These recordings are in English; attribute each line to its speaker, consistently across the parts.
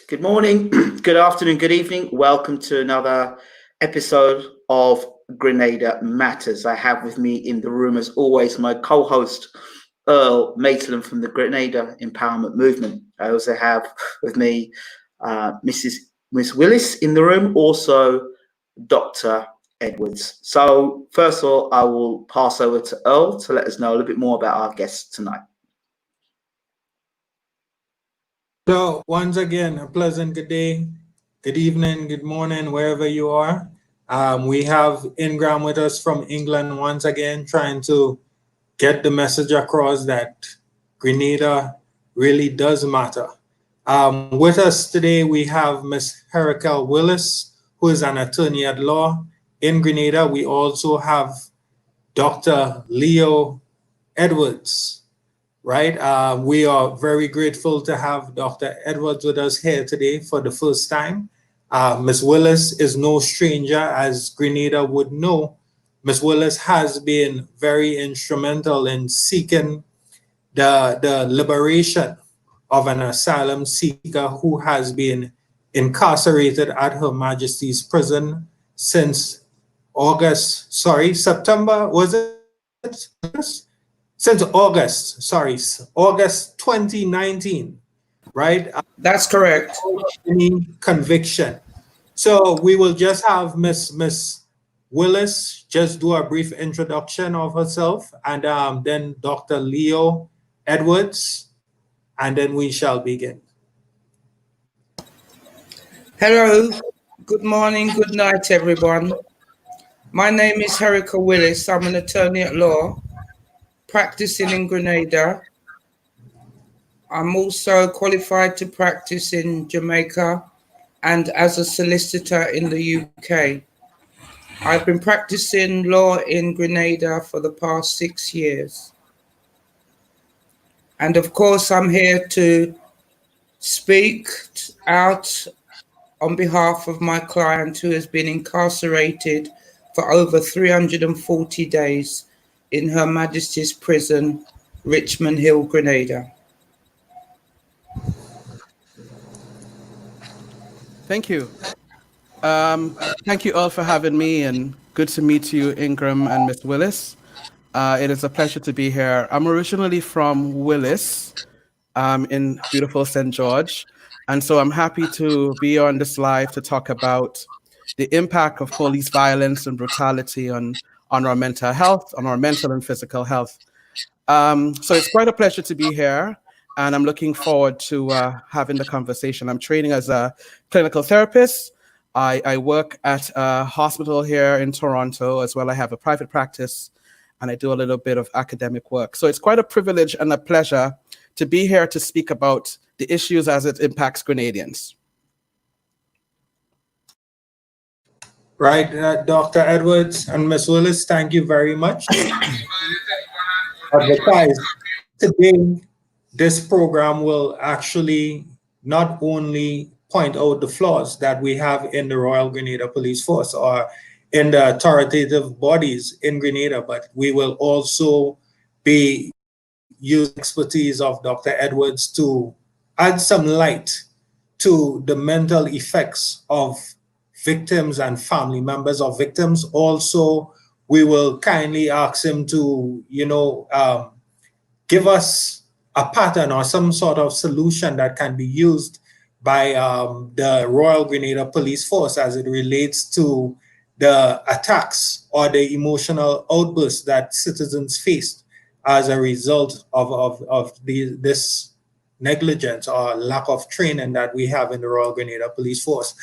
Speaker 1: Good morning, good afternoon, good evening. Welcome to another episode of Grenada Matters. I have with me in the room, as always, my co-host, Earl Maitland from the Grenada Empowerment Movement. I also have with me Miss Willis in the room, also Dr. Edwards. So first of all, I will pass over to Earl to let us know a little bit more about our guests tonight.
Speaker 2: So once again, a pleasant good day, good evening, good morning, wherever you are. We have Ingram with us from England once again, trying to get the message across that Grenada really does matter. With us today, we have Ms. Erica Willis, who is an attorney at law in Grenada. We also have Dr. Leo Edwards. Right. We are very grateful to have Dr. Edwards with us here today for the first time. Ms. Willis is no stranger, as Grenada would know. Ms. Willis has been very instrumental in seeking the liberation of an asylum seeker who has been incarcerated at Her Majesty's prison since September, was it? Since August 2019, right?
Speaker 3: That's correct.
Speaker 2: Any conviction. So we will just have Miss Willis just do a brief introduction of herself, and then Dr. Leo Edwards, and then we shall begin.
Speaker 3: Hello, good morning, good night, everyone. My name is Erica Willis. I'm an attorney at law, practicing in Grenada. I'm also qualified to practice in Jamaica and as a solicitor in the UK. I've been practicing law in Grenada for the past 6 years. And of course, I'm here to speak out on behalf of my client who has been incarcerated for over 340 days in Her Majesty's prison, Richmond Hill, Grenada.
Speaker 4: Thank you. Thank you all for having me, and good to meet you, Ingram and Ms. Willis. It is a pleasure to be here. I'm originally from Willis in beautiful St. George, and so I'm happy to be on this live to talk about the impact of police violence and brutality on our mental health, on our mental and physical health. So it's quite a pleasure to be here, and I'm looking forward to having the conversation. I'm training as a clinical therapist. I work at a hospital here in Toronto as well. I have a private practice, and I do a little bit of academic work. So it's quite a privilege and a pleasure to be here to speak about the issues as it impacts Grenadians.
Speaker 2: Right, Dr. Edwards and Ms. Willis, thank you very much. Advertise. Today, this program will actually not only point out the flaws that we have in the Royal Grenada Police Force or in the authoritative bodies in Grenada, but we will also be using expertise of Dr. Edwards to add some light to the mental effects of victims and family members of victims. Also, we will kindly ask him to, give us a pattern or some sort of solution that can be used by the Royal Grenada Police Force as it relates to the attacks or the emotional outbursts that citizens faced as a result of this negligence or lack of training that we have in the Royal Grenada Police Force.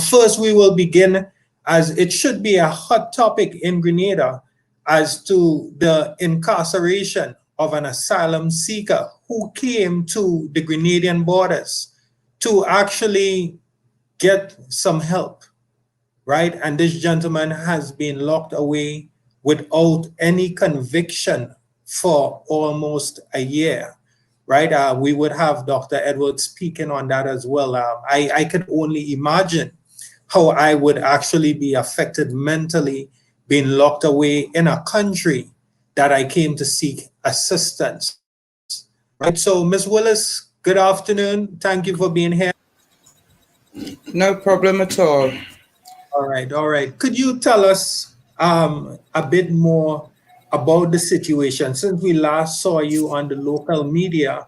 Speaker 2: First, we will begin, as it should be a hot topic in Grenada, as to the incarceration of an asylum seeker who came to the Grenadian borders to actually get some help, right? And this gentleman has been locked away without any conviction for almost a year. Right, we would have Dr. Edwards speaking on that as well. I could only imagine how I would actually be affected mentally being locked away in a country that I came to seek assistance. Right, so Ms. Willis, good afternoon. Thank you for being here.
Speaker 3: No problem at all.
Speaker 2: All right, all right. Could you tell us a bit more about the situation? Since we last saw you on the local media,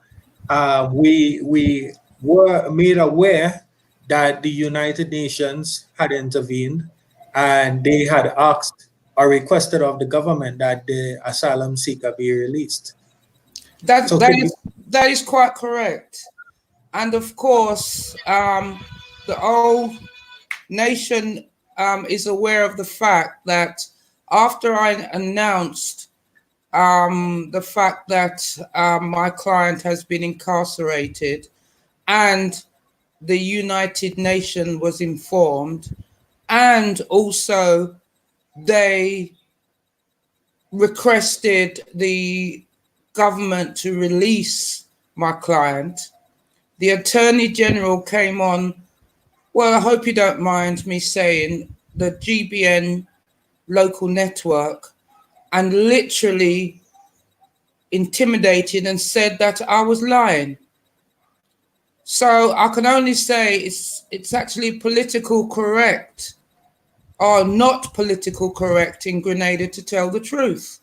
Speaker 2: we were made aware that the United Nations had intervened and they had asked or requested of the government that the asylum seeker be released.
Speaker 3: That
Speaker 2: So
Speaker 3: that
Speaker 2: could you,
Speaker 3: is that is quite correct. And of course, the whole nation is aware of the fact that after I announced the fact that my client has been incarcerated and the United Nations was informed, and also they requested the government to release my client, the Attorney General came on, well, I hope you don't mind me saying, the GBN local network, and literally intimidated and said that I was lying. So I can only say it's actually political correct or not political correct in Grenada to tell the truth.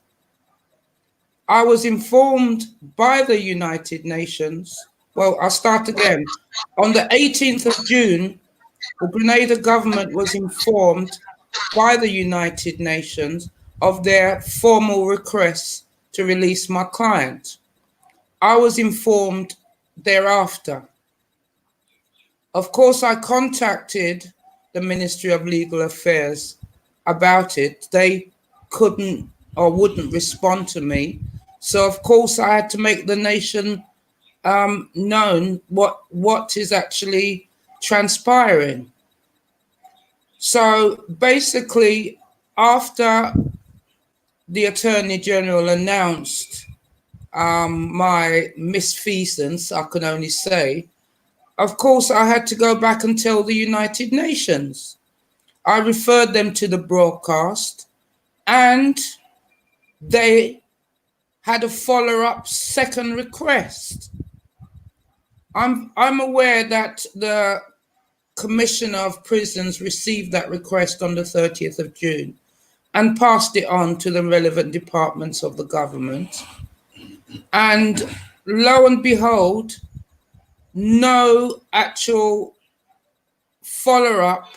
Speaker 3: I was informed by the United Nations. Well, I'll start again. On the 18th of June, the Grenada government was informed by the United Nations of their formal request to release my client. I was informed thereafter. Of course, I contacted the Ministry of Legal Affairs about it. They couldn't or wouldn't respond to me. So, of course, I had to make the nation known what is actually transpiring. So basically, after the Attorney General announced my misfeasance, I can only say, of course, I had to go back and tell the United Nations. I referred them to the broadcast, and they had a follow-up second request. I'm aware that the Commissioner of Prisons received that request on the 30th of June and passed it on to the relevant departments of the government. And lo and behold, no actual follow-up,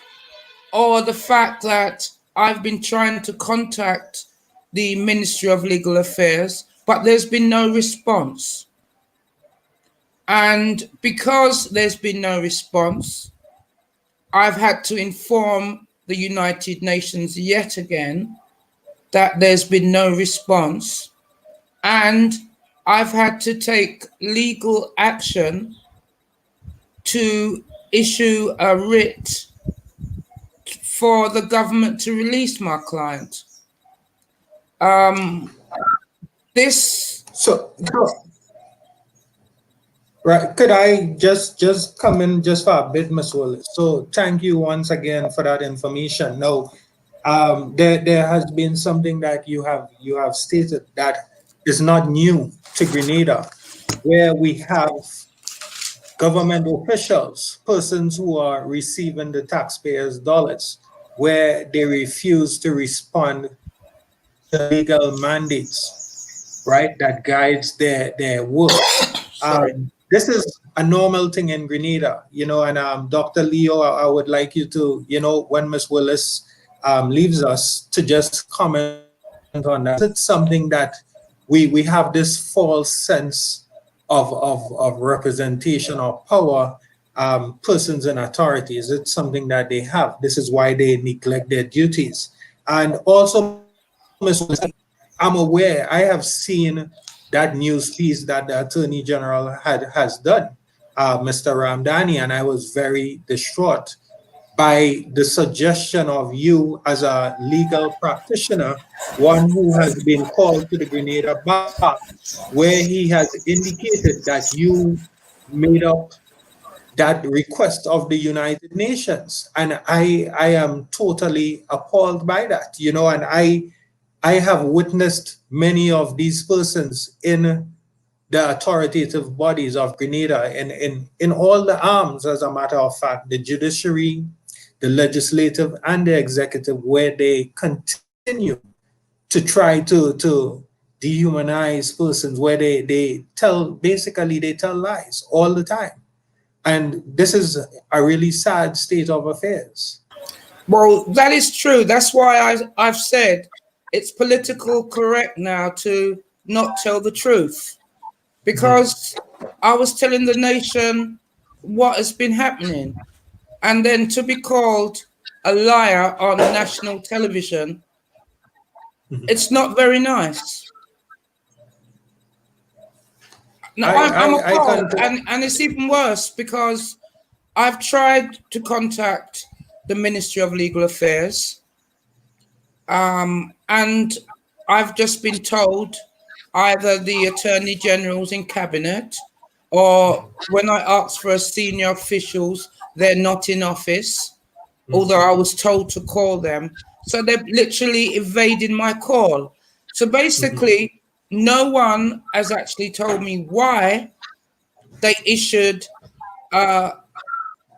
Speaker 3: or the fact that I've been trying to contact the Ministry of Legal Affairs, but there's been no response. And because there's been no response, I've had to inform the United Nations yet again that there's been no response, and I've had to take legal action to issue a writ for the government to release my client.
Speaker 2: Right, could I just come in just for a bit, Ms. Willis? So thank you once again for that information. Now, there has been something that you have stated that is not new to Grenada, where we have government officials, persons who are receiving the taxpayers' dollars, where they refuse to respond to legal mandates, right, that guides their work. This is a normal thing in Grenada, and Dr. Leo, I would like you to, when Ms. Willis leaves us, to just comment on that. It's something that we have this false sense of representation or power, persons in authorities. It's something that they have. This is why they neglect their duties. And also, Ms. Willis, I'm aware, I have seen that news piece that the Attorney General has done, Mr. Ramdani, and I was very distraught by the suggestion of you as a legal practitioner, one who has been called to the Grenada bar, where he has indicated that you made up that request of the United Nations. And I am totally appalled by that, and I have witnessed many of these persons in the authoritative bodies of Grenada in all the arms, as a matter of fact, the judiciary, the legislative, and the executive, where they continue to try to dehumanize persons, where they tell lies all the time. And this is a really sad state of affairs.
Speaker 3: Well, that is true. That's why I've said it's political correct now to not tell the truth, because I was telling the nation what has been happening, and then to be called a liar on national television, it's not very nice. Now, I'm appalled, and it's even worse because I've tried to contact the Ministry of Legal Affairs, and I've just been told either the Attorney General's in Cabinet, or when I ask for senior officials, they're not in office, although I was told to call them. So they're literally evading my call. So basically, no one has actually told me why they issued a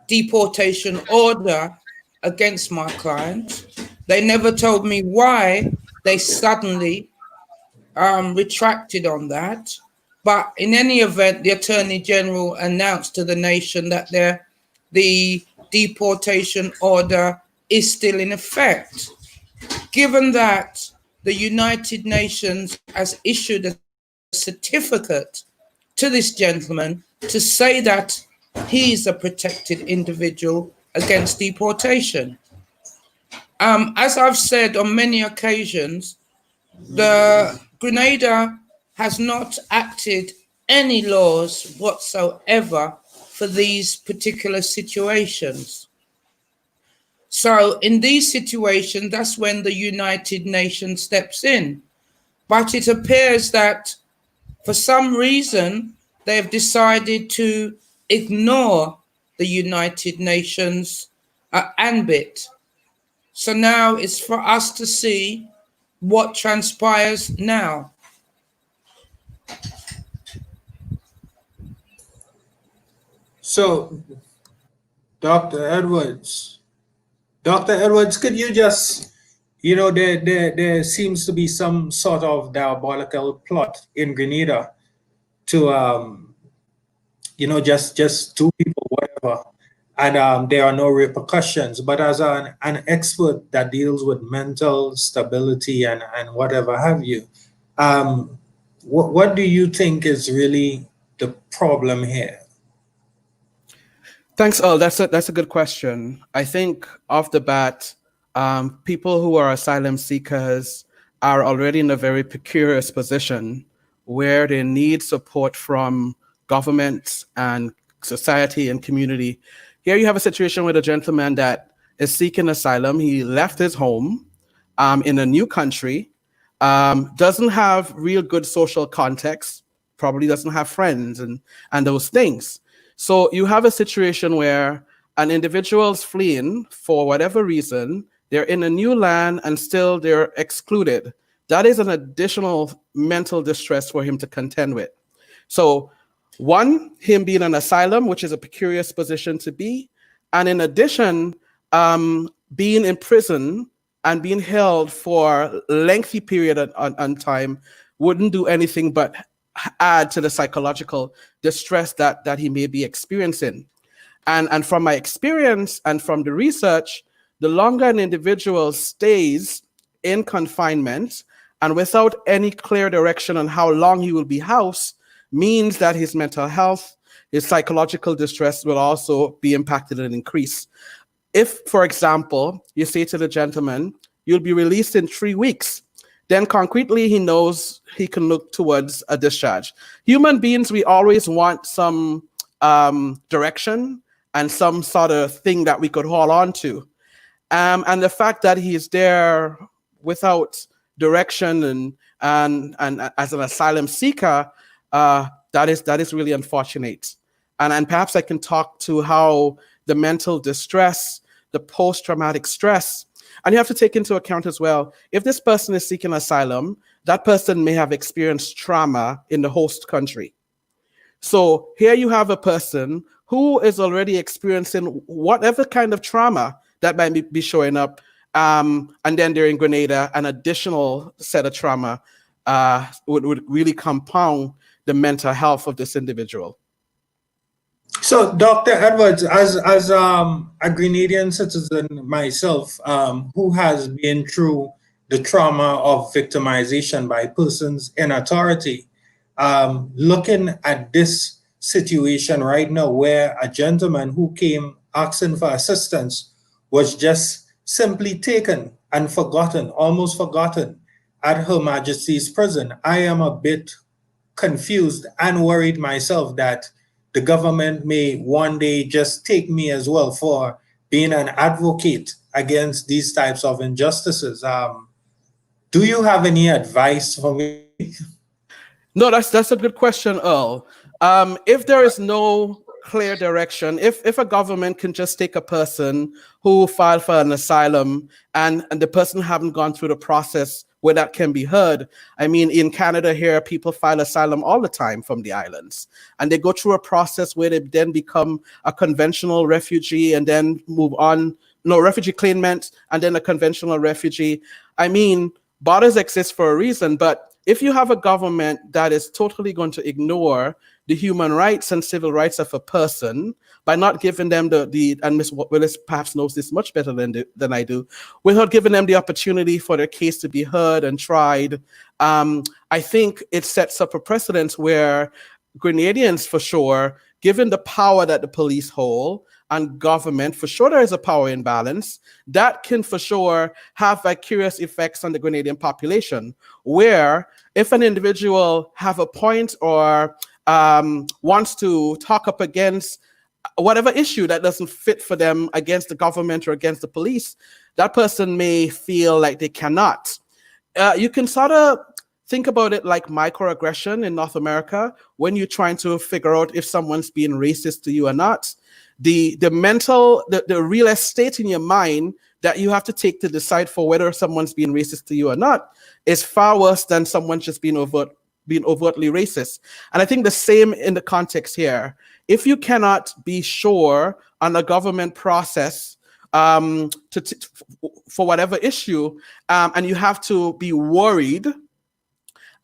Speaker 3: deportation order against my client. They never told me why they suddenly retracted on that. But in any event, the Attorney General announced to the nation that the deportation order is still in effect. Given that the United Nations has issued a certificate to this gentleman to say that he's a protected individual against deportation. As I've said on many occasions, the Grenada has not acted any laws whatsoever for these particular situations. So in these situations, that's when the United Nations steps in. But it appears that for some reason, they've decided to ignore the United Nations ambit. So now it's for us to see what transpires now.
Speaker 2: So, Dr. Edwards, could you just, there seems to be some sort of diabolical plot in Grenada to, just two people, whatever, and there are no repercussions. But as an expert that deals with mental stability and whatever have you, what do you think is really the problem here?
Speaker 4: Thanks, Earl. That's a good question. I think off the bat, people who are asylum seekers are already in a very precarious position where they need support from government and society and community. Here you have a situation with a gentleman that is seeking asylum. He left his home in a new country, doesn't have real good social context, probably doesn't have friends and those things. So you have a situation where an individual's fleeing for whatever reason, they're in a new land and still they're excluded. That is an additional mental distress for him to contend with. So one, him being an asylum, which is a precarious position to be. And in addition, being in prison and being held for a lengthy period on time wouldn't do anything but add to the psychological distress that he may be experiencing. And from my experience and from the research, the longer an individual stays in confinement and without any clear direction on how long he will be housed, means that his mental health, his psychological distress will also be impacted and increase. If, for example, you say to the gentleman, you'll be released in 3 weeks, then concretely he knows he can look towards a discharge. Human beings, we always want some direction and some sort of thing that we could hold on to. And the fact that he's there without direction and as an asylum seeker, that is really unfortunate. And perhaps I can talk to how the mental distress, the post-traumatic stress, and you have to take into account as well, if this person is seeking asylum, that person may have experienced trauma in the host country. So here you have a person who is already experiencing whatever kind of trauma that might be showing up. And then they're in Grenada, an additional set of trauma would really compound the mental health of this individual.
Speaker 2: So, Dr. Edwards, as a Grenadian citizen myself, who has been through the trauma of victimization by persons in authority, looking at this situation right now, where a gentleman who came asking for assistance was just simply taken and forgotten, almost forgotten, at Her Majesty's prison, I am a bit confused and worried myself that the government may one day just take me as well for being an advocate against these types of injustices. Do you have any advice for me?
Speaker 4: No, that's a good question, Earl. If there is no clear direction, if a government can just take a person who filed for an asylum and the person haven't gone through the process where that can be heard. I mean, in Canada here, people file asylum all the time from the islands, and they go through a process where they then become a conventional refugee and then move on, refugee claimant, and then a conventional refugee. I mean, borders exist for a reason, but if you have a government that is totally going to ignore the human rights and civil rights of a person by not giving them and Ms. Willis perhaps knows this much better than I do, without giving them the opportunity for their case to be heard and tried, I think it sets up a precedent where Grenadians, for sure, given the power that the police hold, and government, for sure there is a power imbalance that can for sure have vicarious effects on the Grenadian population, where if an individual have a point or wants to talk up against whatever issue that doesn't fit for them against the government or against the police, that person may feel like they cannot. You can sort of think about it like microaggression in North America when you're trying to figure out if someone's being racist to you or not. The real estate in your mind that you have to take to decide for whether someone's being racist to you or not is far worse than someone just being overtly racist. And I think the same in the context here. If you cannot be sure on a government process for whatever issue, and you have to be worried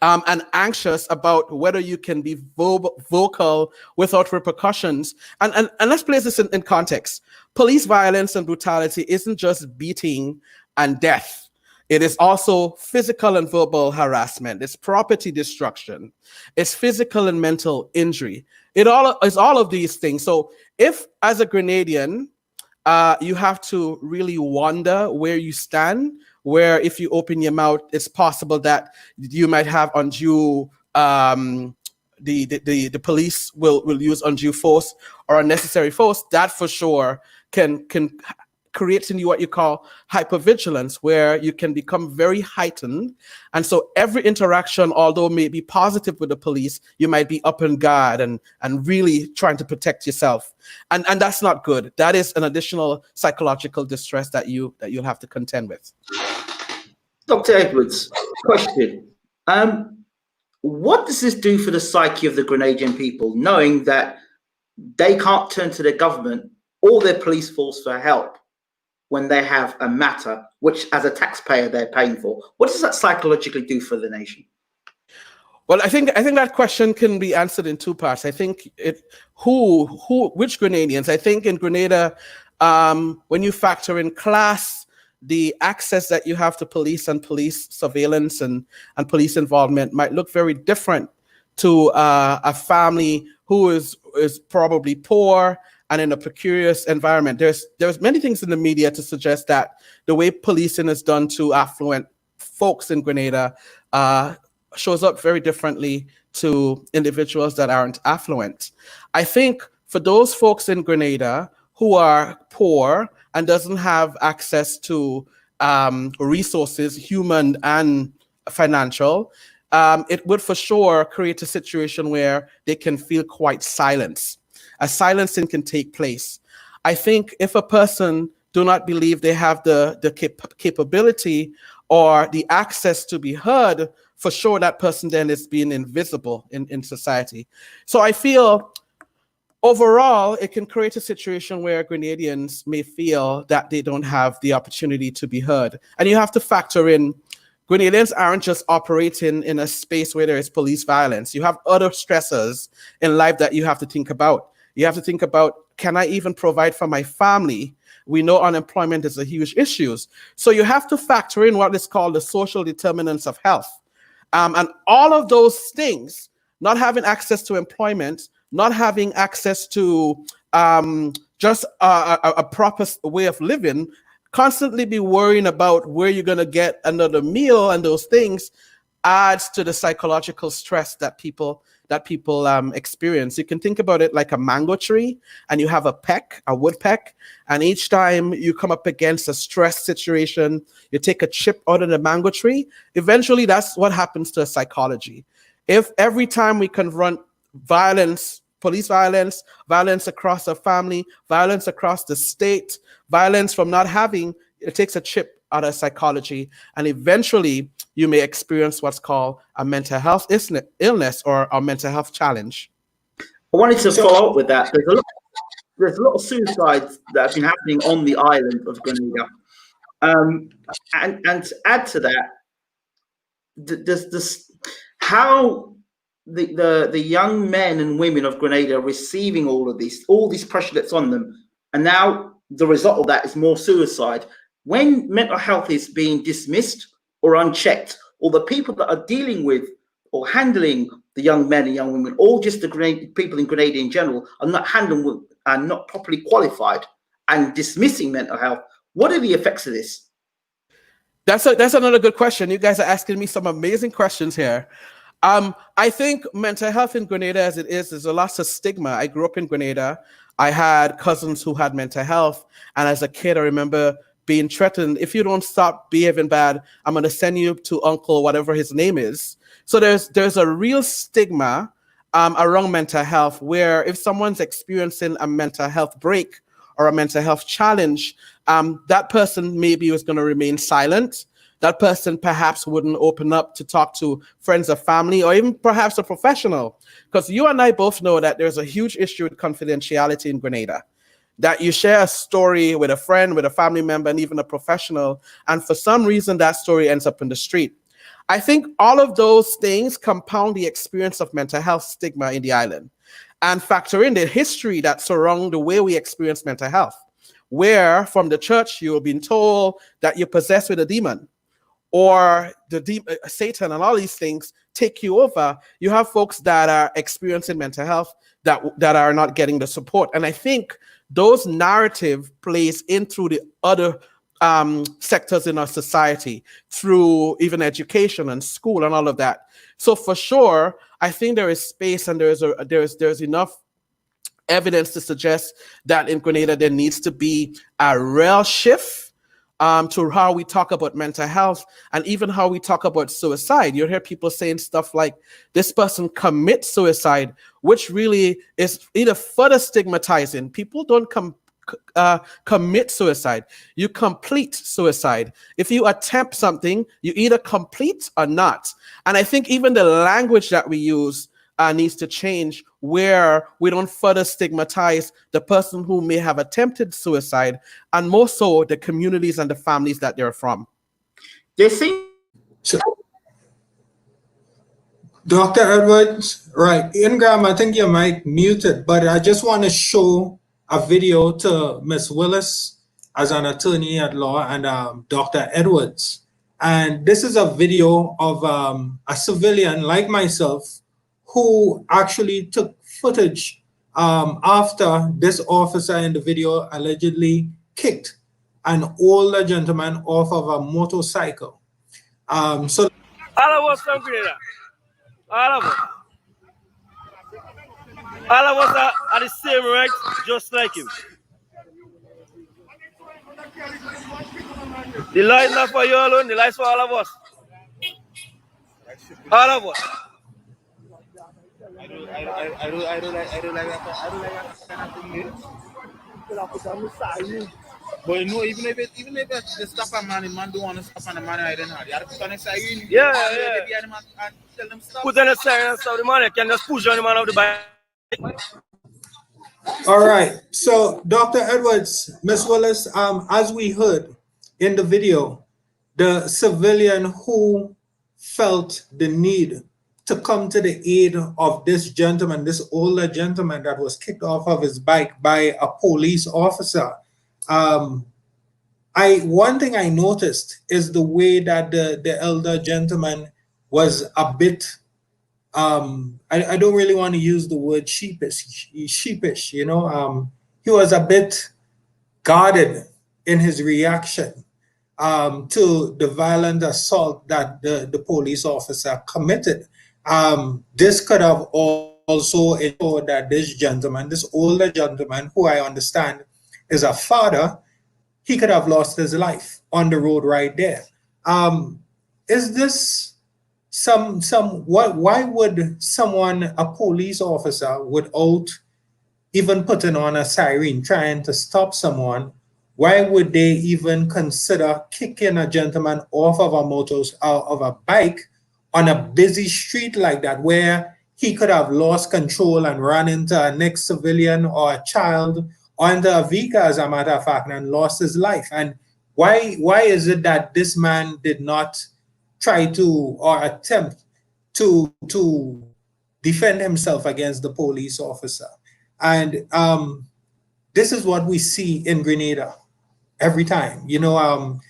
Speaker 4: and anxious about whether you can be vocal without repercussions. And let's place this in context. Police violence and brutality isn't just beating and death. It is also physical and verbal harassment. It's property destruction. It's physical and mental injury. It all is all of these things. So if, as a Grenadian, you have to really wonder where you stand, where if you open your mouth, it's possible that you might have undue, the police will use undue force or unnecessary force, that for sure can create in you what you call hypervigilance, where you can become very heightened. And so every interaction, although may be positive with the police, you might be up on guard and really trying to protect yourself. And that's not good. That is an additional psychological distress that you'll have to contend with.
Speaker 1: Dr. Edwards, question. What does this do for the psyche of the Grenadian people, knowing that they can't turn to their government or their police force for help when they have a matter which, as a taxpayer, they're paying for? What does that psychologically do for the nation?
Speaker 4: Well, I think that question can be answered in two parts. I think which Grenadians? I think in Grenada, when you factor in class, the access that you have to police and police surveillance and police involvement might look very different to a family who is probably poor and in a precarious environment. There's many things in the media to suggest that the way policing is done to affluent folks in Grenada shows up very differently to individuals that aren't affluent. I think for those folks in Grenada who are poor and doesn't have access to resources, human and financial, it would for sure create a situation where they can feel quite silenced. A silencing can take place. I think if a person do not believe they have the capability or the access to be heard for sure that person then is being invisible in society. So I feel overall, it can create a situation where Grenadians may feel that they don't have the opportunity to be heard. And you have to factor in, Grenadians aren't just operating in a space where there is police violence. You have other stressors in life that you have to think about. You have to think about, can I even provide for my family? We know unemployment is a huge issue. So you have to factor in what is called the social determinants of health. And all of those things, not having access to employment, not having access to just a proper way of living, constantly be worrying about where you're going to get another meal, and those things adds to the psychological stress that people experience. You can think about it like a mango tree, and you have a wood peck, and each time you come up against a stress situation, you take a chip out of the mango tree. Eventually, that's what happens to psychology. If every time we confront violence, police violence, violence across a family, violence across the state, violence from not having, it takes a chip out of psychology, and eventually you may experience what's called a mental health illness or a mental health challenge.
Speaker 1: I wanted to follow up with that. There's a lot of suicides that have been happening on the island of Grenada. And to add to that, how the young men and women of Grenada are receiving all this pressure that's on them, and now the result of that is more suicide. When mental health is being dismissed or unchecked, or the people that are dealing with or handling the young men and young women, or just the people in Grenada in general, are not handling and not properly qualified and dismissing mental health, what are the effects of this?
Speaker 4: That's another good question. You guys are asking me some amazing questions here. I think mental health in Grenada, as it is, there's a lot of stigma. I grew up in Grenada. I had cousins who had mental health, and as a kid, I remember being threatened. If you don't stop behaving bad, I'm going to send you to uncle, whatever his name is. So there's a real stigma around mental health, where if someone's experiencing a mental health break or a mental health challenge, that person maybe was going to remain silent. That person perhaps wouldn't open up to talk to friends or family, or even perhaps a professional. Because you and I both know that there's a huge issue with confidentiality in Grenada. That you share a story with a friend, with a family member, and even a professional, and for some reason that story ends up in the street. I think all of those things compound the experience of mental health stigma in the island, and factor in the history that surrounds the way we experience mental health, where from the church you've been told that you're possessed with a demon, or Satan, and all these things take you over. You have folks that are experiencing mental health that are not getting the support. And I think those narrative plays in through the other sectors in our society, through even education and school and all of that. So for sure, I think there is space, and there's enough evidence to suggest that in Grenada there needs to be a real shift to how we talk about mental health, and even how we talk about suicide. You'll hear people saying stuff like, this person commits suicide, which really is either further stigmatizing. People don't commit suicide. You complete suicide. If you attempt something, you either complete or not. And I think even the language that we use needs to change, where we don't further stigmatize the person who may have attempted suicide, and more so the communities and the families that they're from.
Speaker 2: So, Dr. Edwards, right. Ingram, I think your mic muted, but I just want to show a video to Ms. Willis as an attorney at law, and Dr. Edwards. And this is a video of a civilian like myself who actually took footage after this officer in the video allegedly kicked an older gentleman off of a motorcycle. So
Speaker 5: all of us from Grenada, all of us. All of us are the same rights, just like him. The law is not for you alone, the law is for all of us. All of us. I don't like that.
Speaker 6: But you know, even if they stop a man, the man don't want to stop and the man hiding hard. You have to put on a siren.
Speaker 5: Yeah,
Speaker 6: And
Speaker 5: yeah.
Speaker 6: they and tell them stop.
Speaker 5: Put on a siren and stop the man. You can just push on the man off the bike.
Speaker 2: All right. So, Dr. Edwards, Miss Willis, as we heard in the video, the civilian who felt the need to come to the aid of this gentleman, this older gentleman that was kicked off of his bike by a police officer. One thing I noticed is the way that the elder gentleman was a bit, I don't really want to use the word sheepish, you know. He was a bit guarded in his reaction to the violent assault that the police officer committed. This could have also ensured that this gentleman, this older gentleman, who I understand is a father, he could have lost his life on the road right there. Is this why would someone, a police officer, without even putting on a siren, trying to stop someone, why would they even consider kicking a gentleman off of a bike on a busy street like that, where he could have lost control and run into a next civilian or a child or into a vehicle, as a matter of fact, and lost his life? And why is it that this man did not try to or attempt to defend himself against the police officer? And this is what we see in Grenada every time. You know,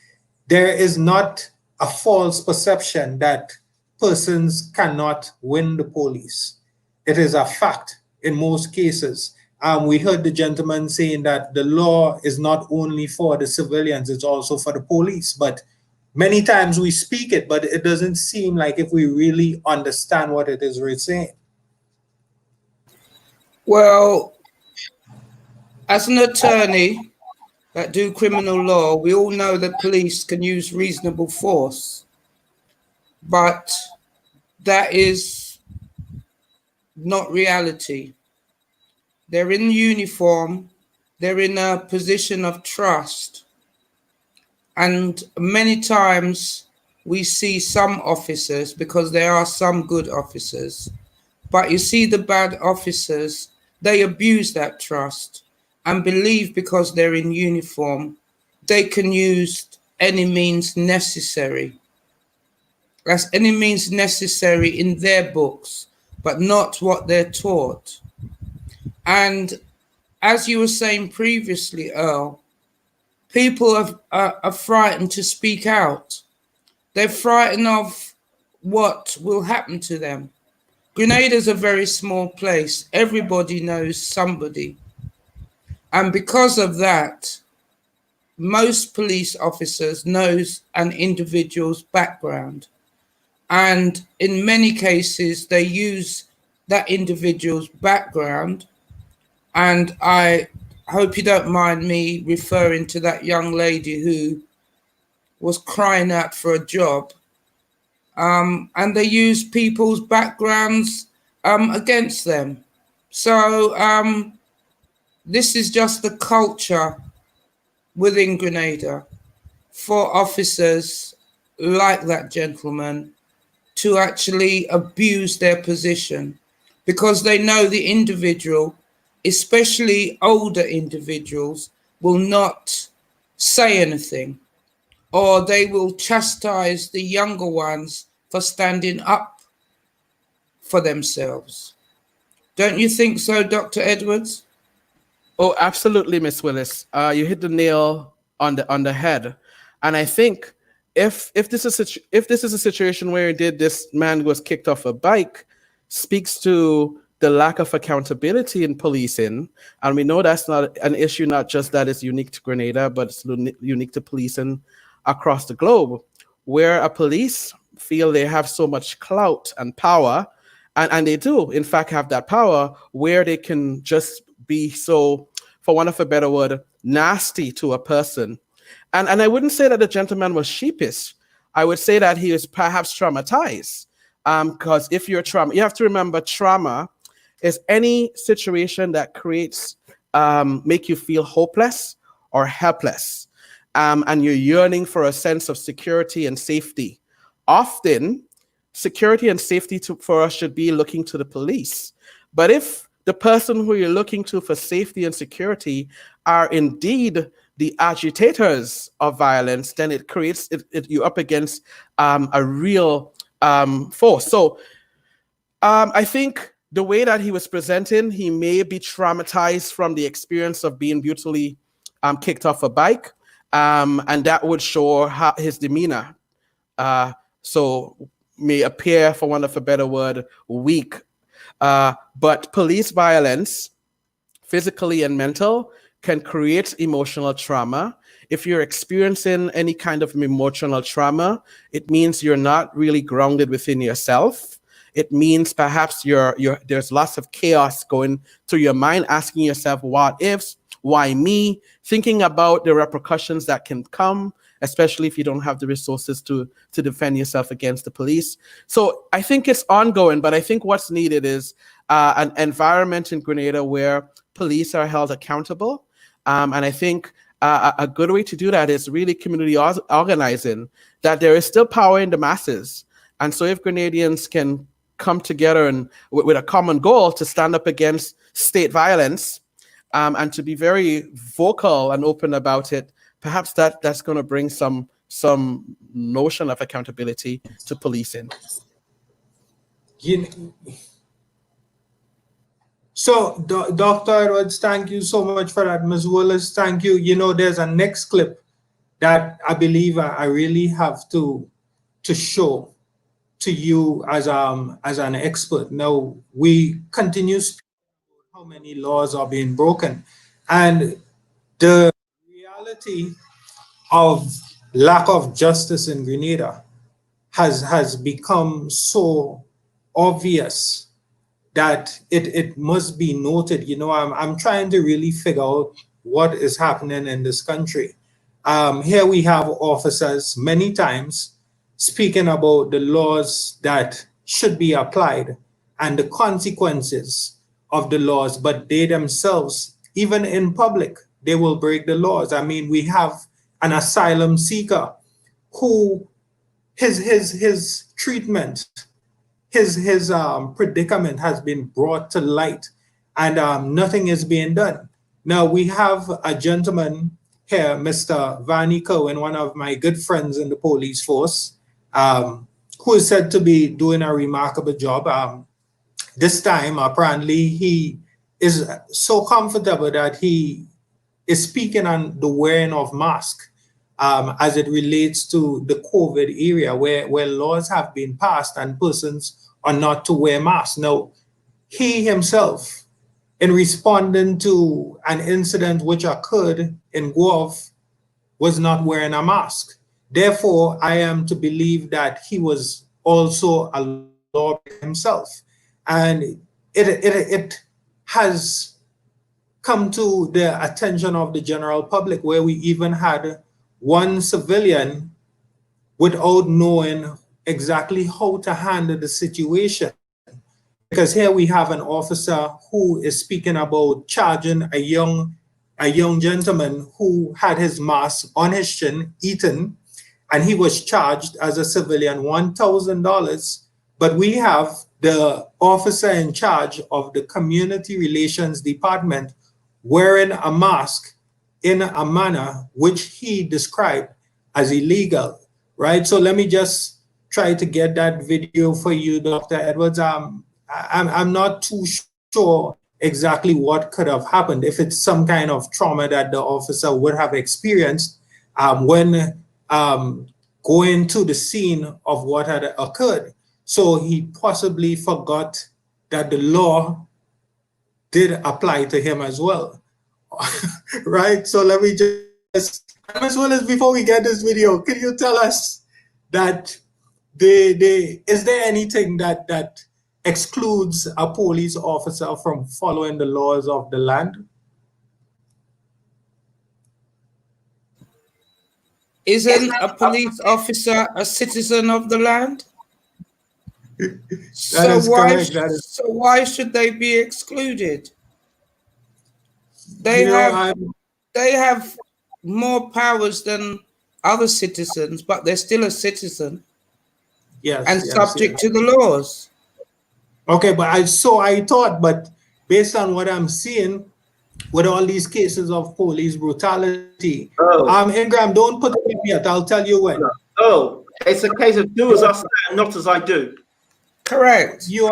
Speaker 2: there is not a false perception that persons cannot win the police. It is a fact in most cases. We heard the gentleman saying that the law is not only for the civilians, it's also for the police. But many times we speak it, but it doesn't seem like if we really understand what it is we're saying.
Speaker 3: Well, as an attorney that do criminal law, we all know that police can use reasonable force, but that is not reality. They're in uniform, they're in a position of trust, and many times we see some officers, because there are some good officers, but you see the bad officers, they abuse that trust and believe because they're in uniform, they can use any means necessary. That's any means necessary in their books, but not what they're taught. And as you were saying previously, Earl, people are frightened to speak out. They're frightened of what will happen to them. Grenada is a very small place. Everybody knows somebody. And because of that, most police officers knows an individual's background. And in many cases, they use that individual's background. And I hope you don't mind me referring to that young lady who was crying out for a job. And they use people's backgrounds against them. So this is just the culture within Grenada for officers like that gentleman to actually abuse their position, because they know the individual, especially older individuals, will not say anything, or they will chastise the younger ones for standing up for themselves. Don't you think so, Dr. Edwards?
Speaker 4: Oh, absolutely, Miss Willis. You hit the nail on the head, and I think if this is a situation where this man was kicked off a bike, speaks to the lack of accountability in policing, and we know that's not an issue, not just that is unique to Grenada, but it's unique to policing across the globe, where a police feel they have so much clout and power, and they do, in fact, have that power where they can just be so, for want of a better word, nasty to a person. And I wouldn't say that the gentleman was sheepish. I would say that he was perhaps traumatized. Because if you're you have to remember, trauma is any situation that creates, make you feel hopeless or helpless, and you're yearning for a sense of security and safety. Often, security and safety for us should be looking to the police. But if the person who you're looking to for safety and security are indeed the agitators of violence, then it creates you up against a real force. So I think the way that he was presenting, he may be traumatized from the experience of being brutally kicked off a bike, and that would show his demeanor. So may appear, for want of a better word, weak. But police violence, physically and mental, can create emotional trauma. If you're experiencing any kind of emotional trauma, it means you're not really grounded within yourself. It means perhaps there's lots of chaos going through your mind, asking yourself, what ifs, why me, thinking about the repercussions that can come, especially if you don't have the resources to defend yourself against the police. So I think it's ongoing, but I think what's needed is an environment in Grenada where police are held accountable. And I think a good way to do that is really community organizing, that there is still power in the masses. And so if Grenadians can come together and with a common goal to stand up against state violence, and to be very vocal and open about it, perhaps that's going to bring some notion of accountability to policing.
Speaker 2: So, Dr. Edwards, thank you so much for that. Ms. Willis, thank you. You know, there's a next clip that I believe I really have to show to you as an expert. Now, we continue speaking about how many laws are being broken, and the reality of lack of justice in Grenada has become so obvious that it must be noted. You know, I'm trying to really figure out what is happening in this country. Here we have officers many times speaking about the laws that should be applied and the consequences of the laws, but they themselves, even in public, they will break the laws. I mean, we have an asylum seeker who his treatment, his predicament has been brought to light, and nothing is being done. Now we have a gentleman here, Mr. Vanny Cohen, one of my good friends in the police force, who is said to be doing a remarkable job. This time, apparently, he is so comfortable that he is speaking on the wearing of masks as it relates to the COVID area where laws have been passed and persons are not to wear masks. Now, he himself, in responding to an incident which occurred in Guelph, was not wearing a mask. Therefore, I am to believe that he was also a lawbreaker himself. And it has come to the attention of the general public, where we even had one civilian without knowing exactly how to handle the situation. Because here we have an officer who is speaking about charging a young gentleman who had his mask on his chin, eaten, and he was charged as a civilian $1,000. But we have the officer in charge of the community relations department wearing a mask in a manner which he described as illegal, right? So let me just try to get that video for you, Dr. Edwards. I'm not too sure exactly what could have happened, if it's some kind of trauma that the officer would have experienced when going to the scene of what had occurred. So he possibly forgot that the law did apply to him as well, right? So let me just, as well as before we get this video, can you tell us that is there anything that excludes a police officer from following the laws of the land?
Speaker 3: Isn't a police officer a citizen of the land? So why should they be excluded? They have more powers than other citizens, but they're still a citizen
Speaker 2: Yes,
Speaker 3: and
Speaker 2: yes,
Speaker 3: subject
Speaker 2: yes.
Speaker 3: to the laws.
Speaker 2: Okay, but I thought, but based on what I'm seeing with all these cases of police brutality,
Speaker 1: Oh,
Speaker 2: Ingram, don't put it up yet. I'll tell you when.
Speaker 1: oh, it's a case of do as I say and not as I do.
Speaker 3: Correct.
Speaker 2: You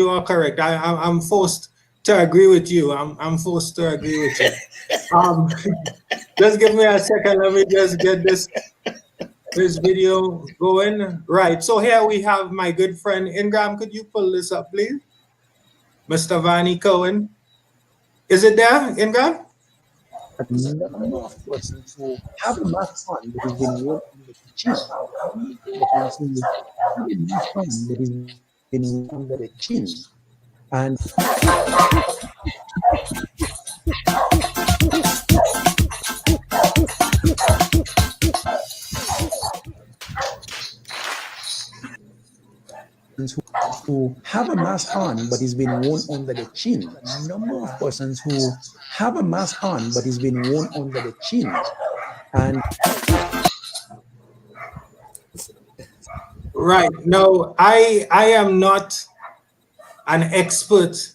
Speaker 2: are correct. I'm forced to agree with you. I'm forced to agree with you. Just give me a second. Let me just get this video going. Right. So here we have my good friend Ingram. Could you pull this up, please? Mr. Vanny Cohen. Is it there, Ingram?
Speaker 7: A number of persons who have a mask on that has been worn on the chin. Persons who have a mask on that has been worn under the chin. And who have a mask on but it's been worn under the chin. A number of persons who have a mask on but it's been worn under the chin. And
Speaker 2: right. No, I am not an expert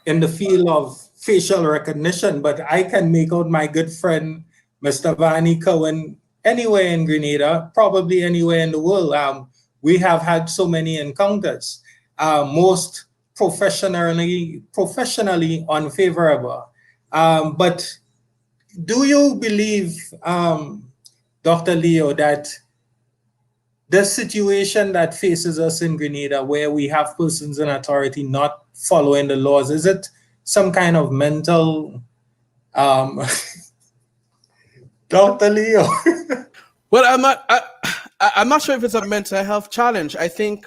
Speaker 2: in the field of facial recognition, but I can make out my good friend Mr. Vanny Cohen anywhere in Grenada, probably anywhere in the world. We have had so many encounters, most professionally unfavorable. But do you believe, Dr. Leo, that the situation that faces us in Grenada, where we have persons in authority not following the laws, is it some kind of mental, Dr. Leo?
Speaker 4: Well, I'm not sure if it's a mental health challenge. I think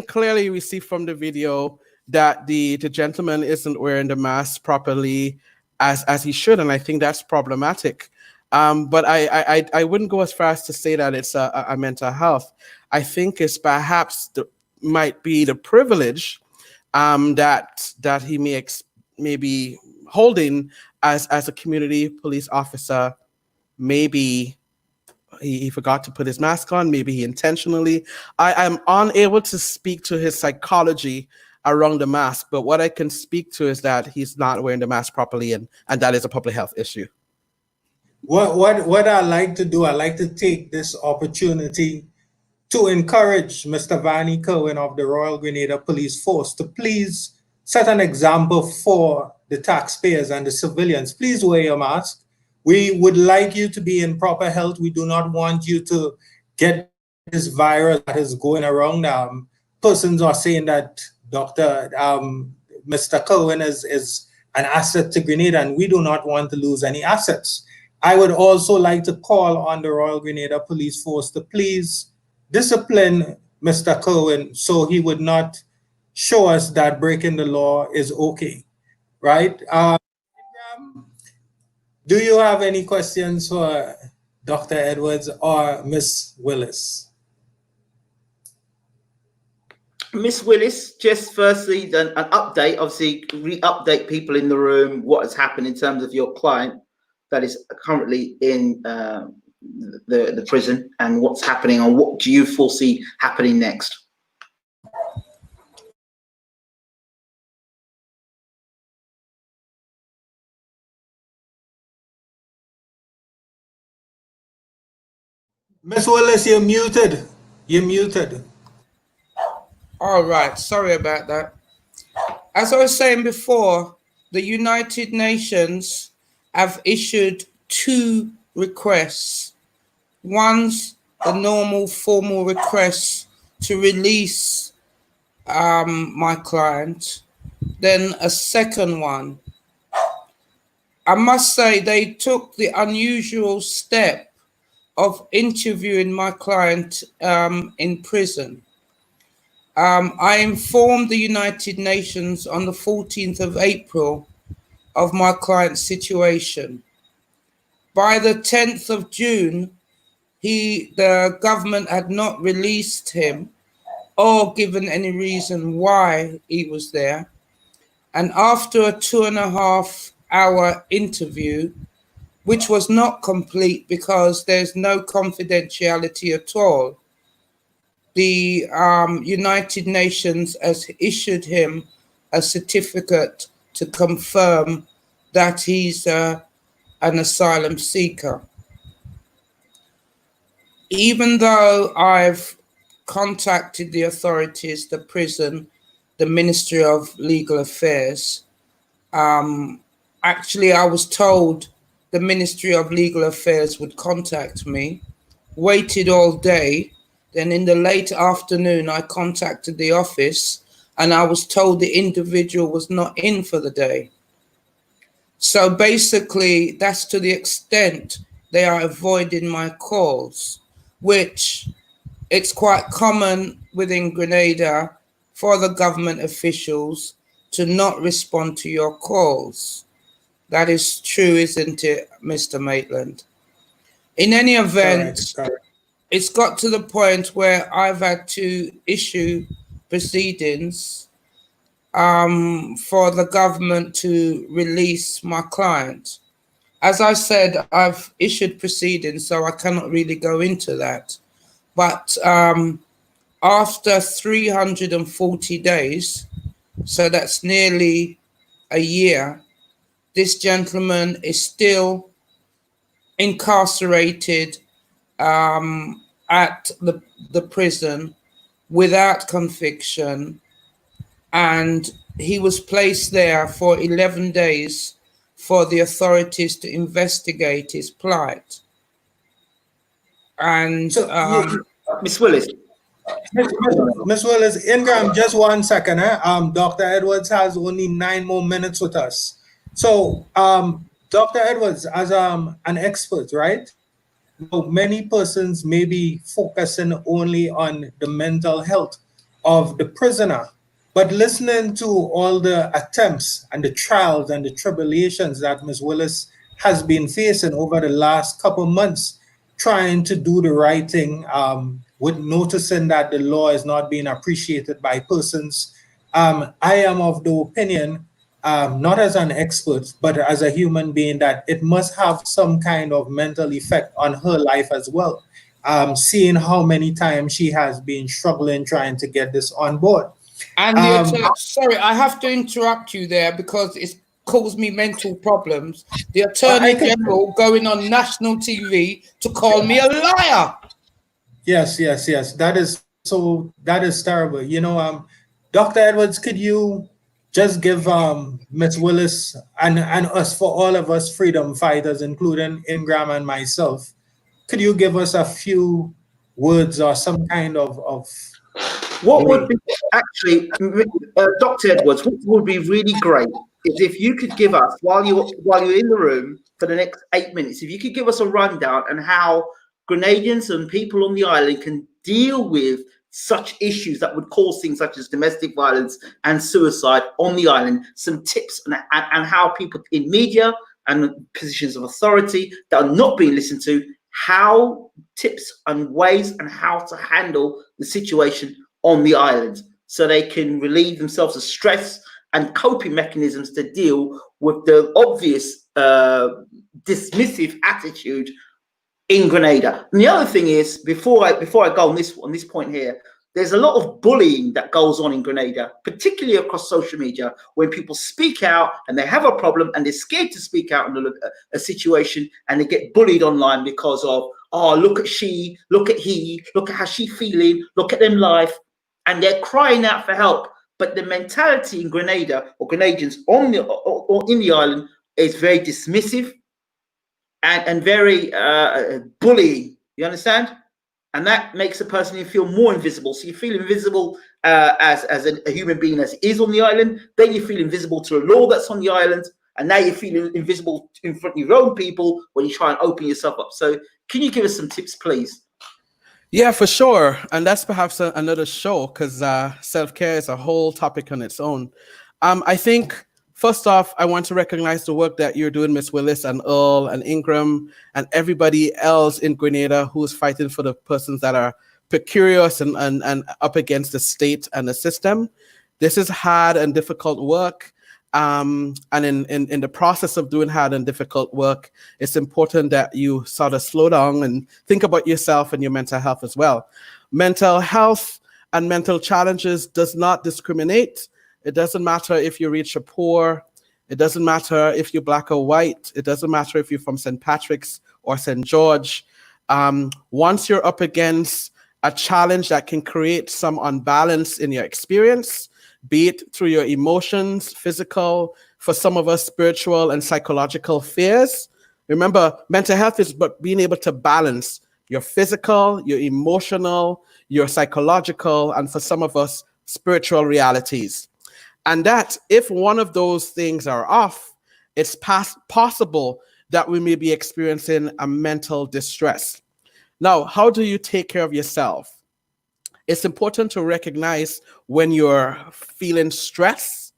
Speaker 4: clearly we see from the video that the gentleman isn't wearing the mask properly as he should, and I think that's problematic. But I wouldn't go as far as to say that it's a mental health. I think it's perhaps might be the privilege that he may be holding as a community police officer. Maybe he forgot to put his mask on. Maybe he intentionally. I am unable to speak to his psychology around the mask, but what I can speak to is that he's not wearing the mask properly, and that is a public health issue.
Speaker 2: What I like to do, I like to take this opportunity to encourage Mr. Vanny Cohen of the Royal Grenada Police Force to please set an example for the taxpayers and the civilians. Please wear your mask. We would like you to be in proper health. We do not want you to get this virus that is going around. Persons are saying that Mr. Cohen is an asset to Grenada, and we do not want to lose any assets. I would also like to call on the Royal Grenada Police Force to please discipline Mr. Cohen so he would not show us that breaking the law is okay, right? Do you have any questions for Dr. Edwards or Ms. Willis?
Speaker 1: Miss Willis, just firstly, then an update, obviously, re-update people in the room what has happened in terms of your client that is currently in the prison and what's happening, and what do you foresee happening next?
Speaker 2: Ms. Willis, you're muted. You're muted.
Speaker 3: All right, sorry about that. As I was saying before, the United Nations have issued 2 requests. One's the normal formal request to release my client, then a second one. I must say they took the unusual step of interviewing my client in prison. I informed the United Nations on the 14th of April of my client's situation. By the 10th of June, the government had not released him or given any reason why he was there. And after a 2.5-hour interview, which was not complete because there's no confidentiality at all. The United Nations has issued him a certificate to confirm that he's an asylum seeker. Even though I've contacted the authorities, the prison, the Ministry of Legal Affairs, actually I was told the Ministry of Legal Affairs would contact me, waited all day. Then in the late afternoon, I contacted the office and I was told the individual was not in for the day. So basically, that's to the extent they are avoiding my calls, which it's quite common within Grenada for the government officials to not respond to your calls. That is true, isn't it, Mr. Maitland? In any event,
Speaker 2: Correct.
Speaker 3: it's got to the point where I've had to issue proceedings for the government to release my client. As I said, I've issued proceedings, so I cannot really go into that. But after 340 days, so that's nearly a year, this gentleman is still incarcerated at the prison without conviction, and he was placed there for 11 days for the authorities to investigate his plight. And
Speaker 1: So, Miss Willis,
Speaker 2: Miss Willis, Ingram, just 1 second. Dr. Edwards has only 9 more minutes with us. So, Dr. Edwards, as an expert, right? Many persons may be focusing only on the mental health of the prisoner, but listening to all the attempts and the trials and the tribulations that Ms. Willis has been facing over the last couple months, trying to do the right thing, with noticing that the law is not being appreciated by persons, I am of the opinion, not as an expert, but as a human being, that it must have some kind of mental effect on her life as well. Seeing how many times she has been struggling trying to get this on board.
Speaker 3: And sorry, I have to interrupt you there because it's caused me mental problems. The Attorney General going on national TV to call me a liar.
Speaker 2: Yes. That is terrible. You know, Dr. Edwards, could you just give Ms. Willis and us, for all of us freedom fighters, including Ingram and myself, could you give us a few words or some kind of
Speaker 1: what would be actually, Dr. Edwards, what would be really great is if you could give us, while you're in the room for the next 8 minutes, if you could give us a rundown on how Grenadians and people on the island can deal with such issues that would cause things such as domestic violence and suicide on the island, some tips and how people in media and positions of authority that are not being listened to, how tips and ways and how to handle the situation on the island so they can relieve themselves of stress and coping mechanisms to deal with the obvious dismissive attitude in Grenada. And the other thing is, before I go on this point here, there's a lot of bullying that goes on in Grenada, particularly across social media, when people speak out and they have a problem and they're scared to speak out on a situation and they get bullied online because of, oh, look at she, look at he, look at how she feeling, look at them life, and they're crying out for help. But the mentality in Grenada or Grenadians on or in the island is very dismissive and very bullying. You understand? And that makes a person feel more invisible. So you feel invisible as a human being as is on the island. Then you feel invisible to a law that's on the island. And now you feel invisible in front of your own people when you try and open yourself up. So can you give us some tips, please?
Speaker 4: Yeah, for sure. And that's perhaps another show because self-care is a whole topic on its own. I think, first off, I want to recognize the work that you're doing, Ms. Willis and Earl and Ingram and everybody else in Grenada who's fighting for the persons that are precarious and up against the state and the system. This is hard and difficult work. And in the process of doing hard and difficult work, it's important that you sort of slow down and think about yourself and your mental health as well. Mental health and mental challenges does not discriminate. It doesn't matter if you're rich or poor. It doesn't matter if you're black or white. It doesn't matter if you're from St. Patrick's or St. George. Once you're up against a challenge that can create some unbalance in your experience, be it through your emotions, physical, for some of us, spiritual and psychological fears. Remember, mental health is about being able to balance your physical, your emotional, your psychological, and for some of us, spiritual realities. And that if one of those things are off, it's possible that we may be experiencing a mental distress. Now, how do you take care of yourself? It's important to recognize when you're feeling stress,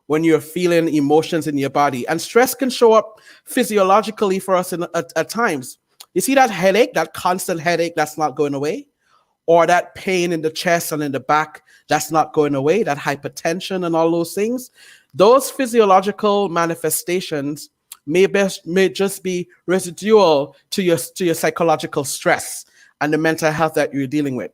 Speaker 4: when you're feeling emotions in your body. And stress can show up physiologically for us at times. You see that headache, that constant headache that's not going away? Or that pain in the chest and in the back that's not going away, that hypertension and all those things? Those physiological manifestations may just be residual to your psychological stress and the mental health that you're dealing with.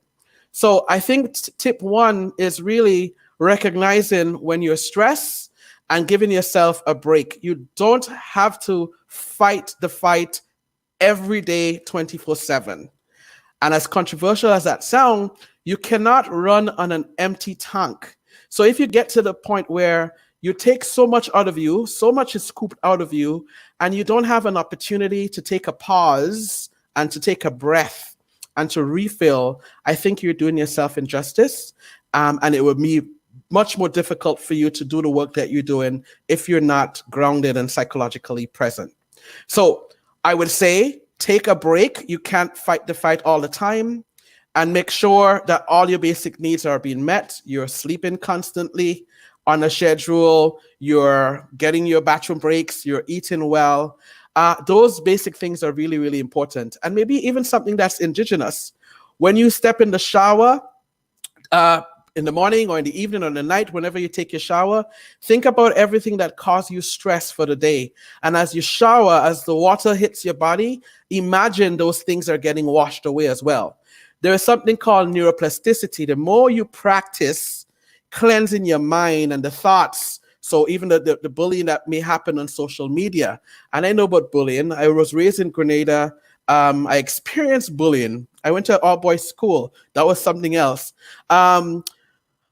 Speaker 4: So I think tip one is really recognizing when you're stressed and giving yourself a break. You don't have to fight the fight every day, 24/7. And as controversial as that sounds, you cannot run on an empty tank. So if you get to the point where you take so much out of you, so much is scooped out of you, and you don't have an opportunity to take a pause and to take a breath and to refill, I think you're doing yourself injustice. And it would be much more difficult for you to do the work that you're doing if you're not grounded and psychologically present. So I would say, take a break. You can't fight the fight all the time, and make sure that all your basic needs are being met. You're sleeping constantly on a schedule. You're getting your bathroom breaks. You're eating well. Those basic things are really, really important. And maybe even something that's indigenous. When you step in the shower, in the morning or in the evening or in the night, whenever you take your shower, think about everything that caused you stress for the day. And as you shower, as the water hits your body, imagine those things are getting washed away as well. There is something called neuroplasticity. The more you practice cleansing your mind and the thoughts, so even the bullying that may happen on social media, and I know about bullying. I was raised in Grenada. I experienced bullying. I went to an all-boys school. That was something else.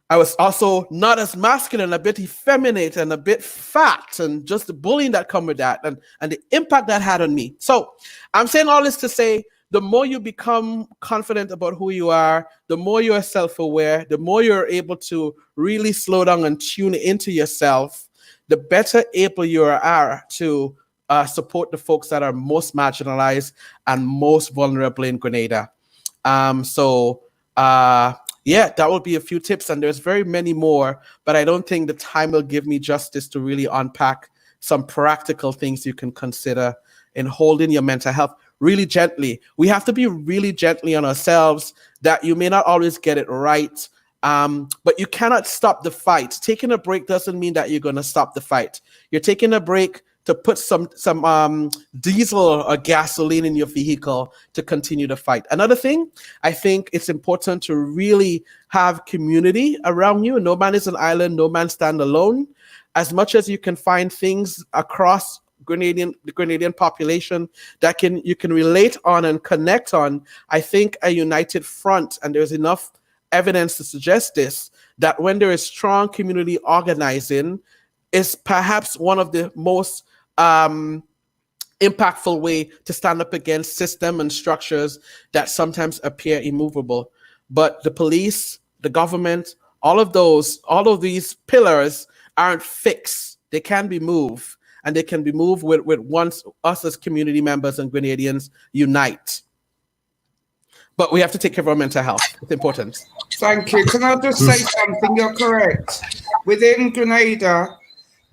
Speaker 4: I was also not as masculine, a bit effeminate and a bit fat, and just the bullying that come with that and the impact that had on me. So I'm saying all this to say, the more you become confident about who you are, the more you are self-aware, the more you're able to really slow down and tune into yourself, the better able you are to support the folks that are most marginalized and most vulnerable in Grenada. Yeah, that would be a few tips, and there's very many more, but I don't think the time will give me justice to really unpack some practical things you can consider in holding your mental health really gently. We have to be really gently on ourselves, that you may not always get it right, but you cannot stop the fight. Taking a break doesn't mean that you're going to stop the fight. You're taking a break to put some diesel or gasoline in your vehicle to continue the fight. Another thing, I think it's important to really have community around you. No man is an island, no man stand alone. As much as you can find things across the Grenadian population that you can relate on and connect on, I think a united front, and there's enough evidence to suggest this, that when there is strong community organizing, is perhaps one of the most impactful way to stand up against system and structures that sometimes appear immovable. But the police, the government, all of these pillars aren't fixed. They can be moved, and they can be moved with once us as community members and Grenadians unite. But we have to take care of our mental health. It's important.
Speaker 3: Thank you. Can I just say something? You're correct. Within Grenada,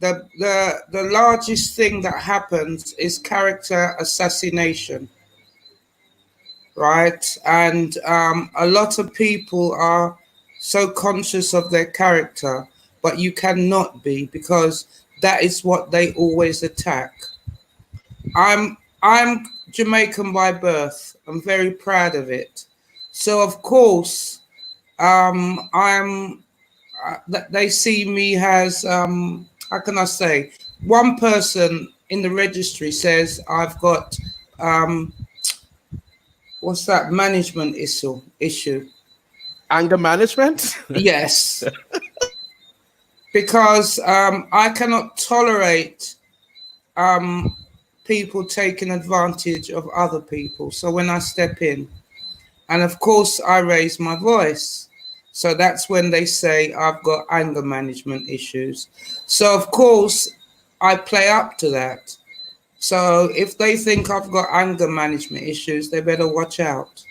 Speaker 3: the largest thing that happens is character assassination, right? And a lot of people are so conscious of their character, but you cannot be, because that is what they always attack. I'm Jamaican by birth. I'm very proud of it. So of course, they see me as how can I say? One person in the registry says I've got what's that management issue?
Speaker 4: Anger management?
Speaker 3: Yes. Because I cannot tolerate people taking advantage of other people. So when I step in, and of course I raise my voice. So that's when they say I've got anger management issues. So of course I play up to that. So if they think I've got anger management issues, they better watch out.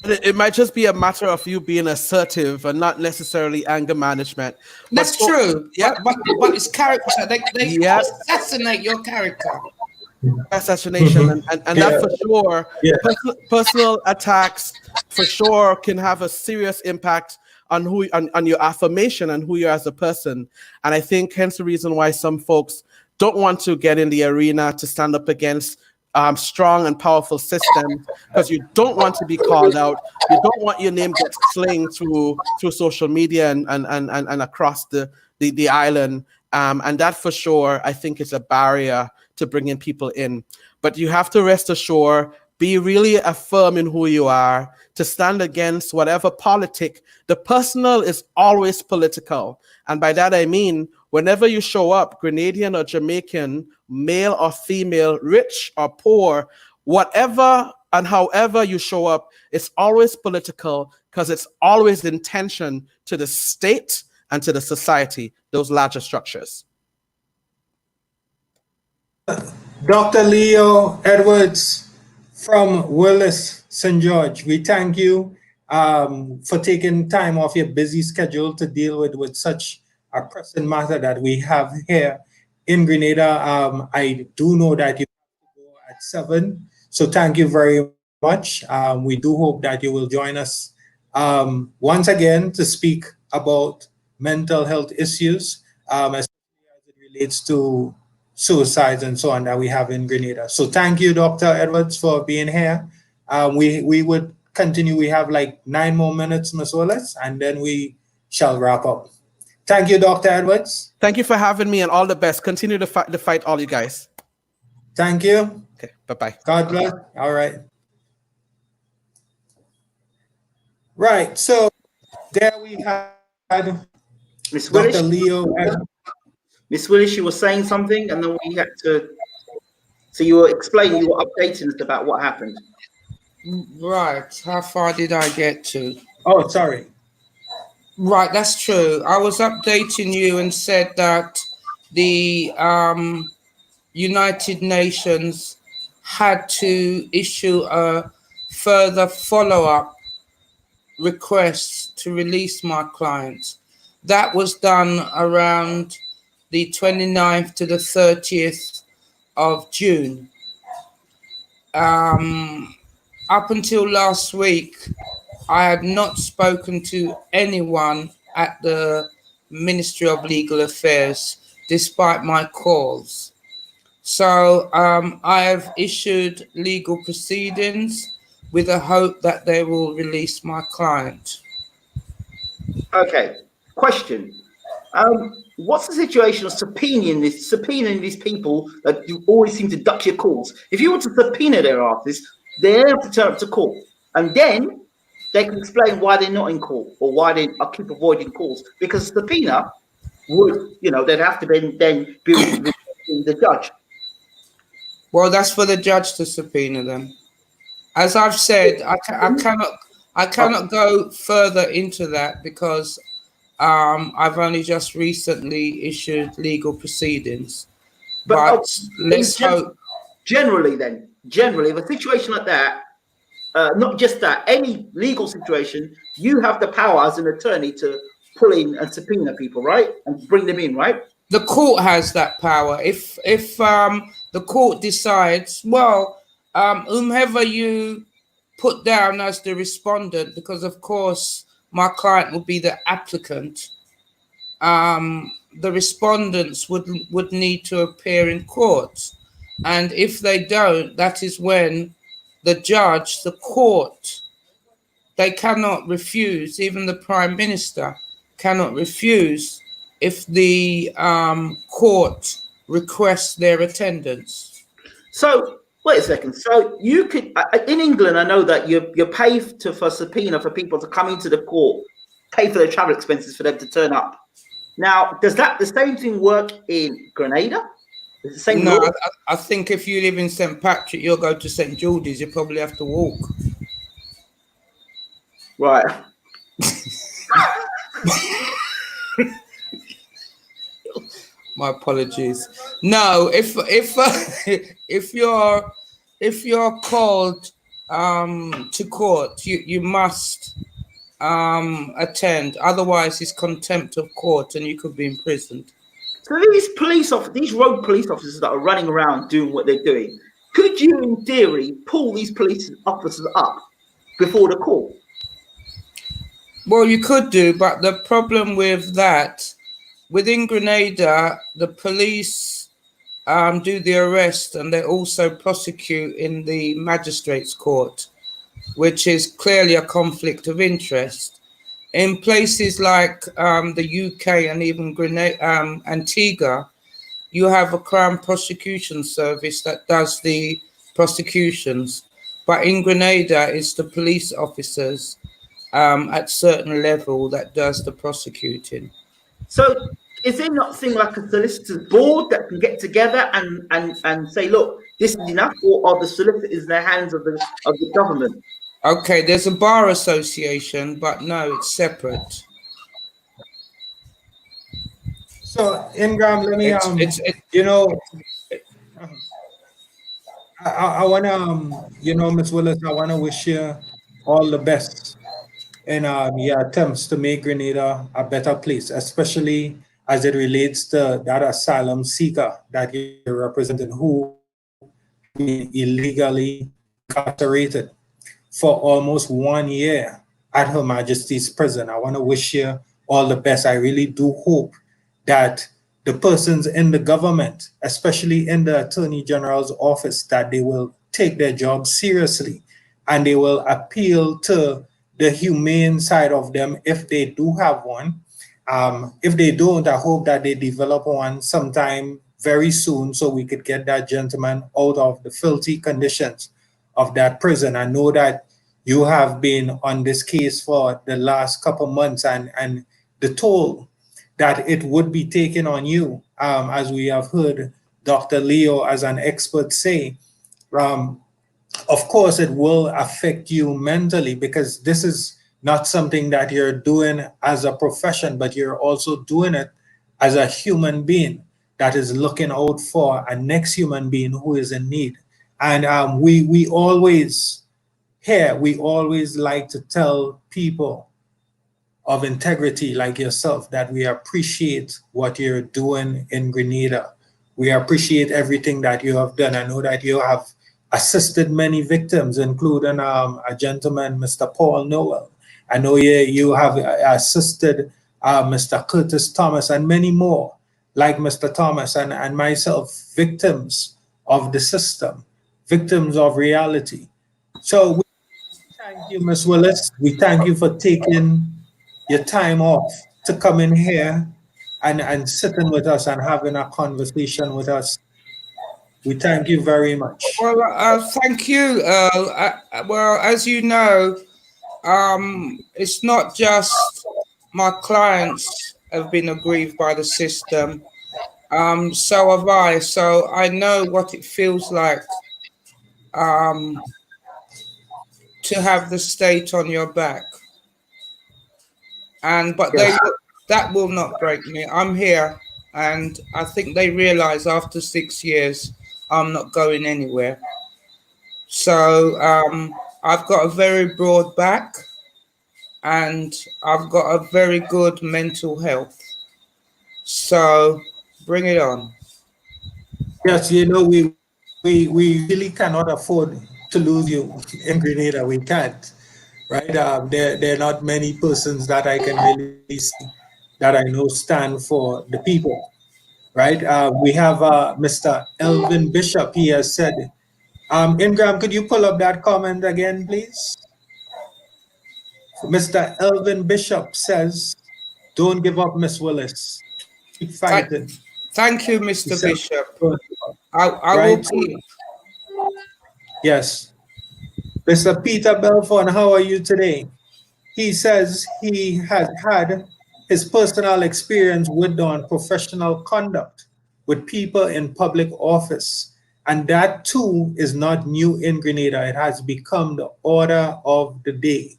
Speaker 4: It might just be a matter of you being assertive and not necessarily anger management.
Speaker 3: That's true.
Speaker 4: Yeah.
Speaker 3: But it's character. They
Speaker 4: Yeah.
Speaker 3: assassinate your character.
Speaker 4: Assassination and that for sure.
Speaker 2: Yeah.
Speaker 4: Personal attacks for sure can have a serious impact on on your affirmation and who you are as a person. And I think hence the reason why some folks don't want to get in the arena to stand up against strong and powerful systems, because you don't want to be called out. You don't want your name get slang through social media and across the island. And that for sure, I think, is a barrier to bringing people in. But you have to rest assured, be really affirm in who you are, to stand against whatever politic. The personal is always political. And by that I mean, whenever you show up, Grenadian or Jamaican, male or female, rich or poor, whatever and however you show up, it's always political, because it's always in tension to the state and to the society, those larger structures.
Speaker 2: Dr. Leo Edwards from Willis, St. George, we thank you for taking time off your busy schedule to deal with such a pressing matter that we have here in Grenada. I do know that you have to go at 7, so thank you very much. We do hope that you will join us once again to speak about mental health issues, especially as it relates to suicides and so on that we have in Grenada. So thank you, Dr. Edwards, for being here. We would continue. We have like 9 more minutes, Ms. Willis, and then we shall wrap up. Thank you, Dr. Edwards.
Speaker 4: Thank you for having me, and all the best. Continue to fight, all you guys.
Speaker 2: Thank you.
Speaker 4: Okay, bye-bye.
Speaker 2: God bless. All right. Right, so there we had
Speaker 1: Miss
Speaker 2: Dr.
Speaker 1: Willis,
Speaker 2: Leo.
Speaker 1: Miss Willis, you were saying something, and then we had to. So you were explaining, you were updating us about what happened.
Speaker 3: Right. How far did I get to?
Speaker 2: Oh, sorry.
Speaker 3: Right, that's true. I was updating you and said that the United Nations had to issue a further follow-up request to release my client. That was done around the 29th to the 30th of June. Up until last week, I had not spoken to anyone at the Ministry of Legal Affairs, despite my calls. So I have issued legal proceedings with a hope that they will release my client.
Speaker 1: Okay. Question. What's the situation of subpoenaing these people that you always seem to duck your calls? If you were to subpoena their artists, they have to turn up to court, and then they can explain why they're not in court or why they keep avoiding calls. Because subpoena would, they'd have to then be the judge.
Speaker 3: Well, that's for the judge to subpoena them. As I've said, I cannot go further into that because I've only just recently issued legal proceedings. But let's hope.
Speaker 1: Generally, if a situation like that, not just that, any legal situation, you have the power as an attorney to pull in and subpoena people, right? And bring them in, right?
Speaker 3: The court has that power. If the court decides, well, whomever you put down as the respondent, because of course my client will be the applicant, the respondents would need to appear in court, and if they don't, that is when the judge, the court, they cannot refuse. Even the Prime Minister cannot refuse if the court requests their attendance.
Speaker 1: So wait a second. So you could in England, I know that you pay for subpoena for people to come into the court, pay for their travel expenses for them to turn up. Now, does the same thing work in Grenada? Is it the same
Speaker 3: No,
Speaker 1: law?
Speaker 3: I think if you live in St. Patrick, you'll go to St. George's. You probably have to walk.
Speaker 1: Right.
Speaker 3: My apologies. No, if you're called to court, you must attend. Otherwise, it's contempt of court, and you could be imprisoned.
Speaker 1: So these road police officers that are running around doing what they're doing, could you, in theory, pull these police officers up before the court?
Speaker 3: Well, you could do, but the problem with that, within Grenada, the police do the arrest and they also prosecute in the magistrate's court, which is clearly a conflict of interest. In places like the UK and even Antigua, you have a Crown Prosecution Service that does the prosecutions. But in Grenada, it's the police officers at certain level that does the prosecuting.
Speaker 1: So is there nothing like a solicitor's board that can get together and say, look, this is enough, or are the solicitors in the hands of the government?
Speaker 3: Okay, there's a bar association, but no, it's separate.
Speaker 2: So, Ingram, let me, I want to, Ms. Willis, I want to wish you all the best in your attempts to make Grenada a better place, especially as it relates to that asylum seeker that you're representing who has been illegally incarcerated for almost 1 year at Her Majesty's prison. I want to wish you all the best. I really do hope that the persons in the government, especially in the Attorney General's office, that they will take their job seriously and they will appeal to the humane side of them if they do have one. If they don't, I hope that they develop one sometime very soon so we could get that gentleman out of the filthy conditions of that prison. I know that you have been on this case for the last couple months and the toll that it would be taken on you, as we have heard Dr. Leo as an expert say, of course it will affect you mentally, because this is not something that you're doing as a profession, but you're also doing it as a human being that is looking out for a next human being who is in need. And we always like to tell people of integrity like yourself that we appreciate what you're doing in Grenada. We appreciate everything that you have done. I know that you have assisted many victims, including a gentleman, Mr. Paul Noel. I know you have assisted Mr. Curtis Thomas and many more, like Mr. Thomas and myself, victims of the system, victims of reality. So we thank you, Ms. Willis. We thank you for taking your time off to come in here and sitting with us and having a conversation with us. We thank you very much.
Speaker 3: Well, thank you. Well, as you know, it's not just my clients have been aggrieved by the system. So have I. So I know what it feels like to have the state on your back. But yes, that will not break me. I'm here, and I think they realize after 6 years I'm not going anywhere. So I've got a very broad back, and I've got a very good mental health. So bring it on.
Speaker 2: Yes, you know, we really cannot afford to lose you in Grenada. We can't, right? There are not many persons that I can really see that I know stand for the people, right? We have Mr. Elvin Bishop. He has said, Ingram, could you pull up that comment again, please? Mr. Elvin Bishop says, don't give up, Miss Willis. Keep
Speaker 3: Thank,
Speaker 2: fighting.
Speaker 3: thank you,
Speaker 2: He
Speaker 3: Mr.
Speaker 2: said,
Speaker 3: Bishop.
Speaker 2: "Don't give up."
Speaker 3: I will
Speaker 2: Right?
Speaker 3: keep.
Speaker 2: Yes. Mr. Peter Belfon, how are you today? He says he has had his personal experience with on professional conduct with people in public office. And that too is not new in Grenada. It has become the order of the day.